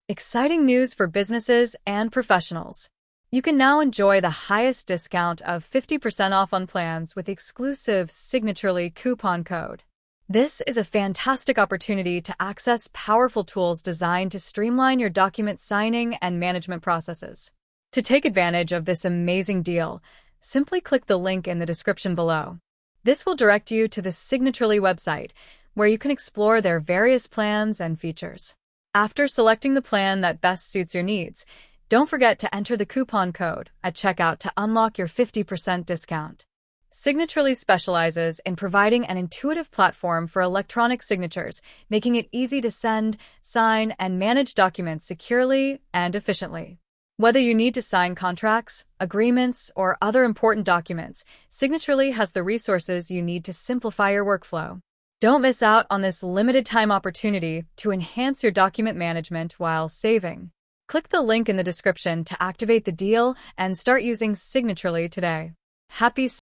Exciting news for businesses and professionals. You can now enjoy the highest discount of 50% off on plans with the exclusive Signaturely coupon code. This is a fantastic opportunity to access powerful tools designed to streamline your document signing and management processes. To take advantage of this amazing deal, simply click the link in the description below. This will direct you to the Signaturely website, where you can explore their various plans and features. After selecting the plan that best suits your needs, don't forget to enter the coupon code at checkout to unlock your 50% discount. Signaturely specializes in providing an intuitive platform for electronic signatures, making it easy to send, sign, and manage documents securely and efficiently. Whether you need to sign contracts, agreements, or other important documents, Signaturely has the resources you need to simplify your workflow. Don't miss out on this limited-time opportunity to enhance your document management while saving. Click the link in the description to activate the deal and start using Signaturely today. Happy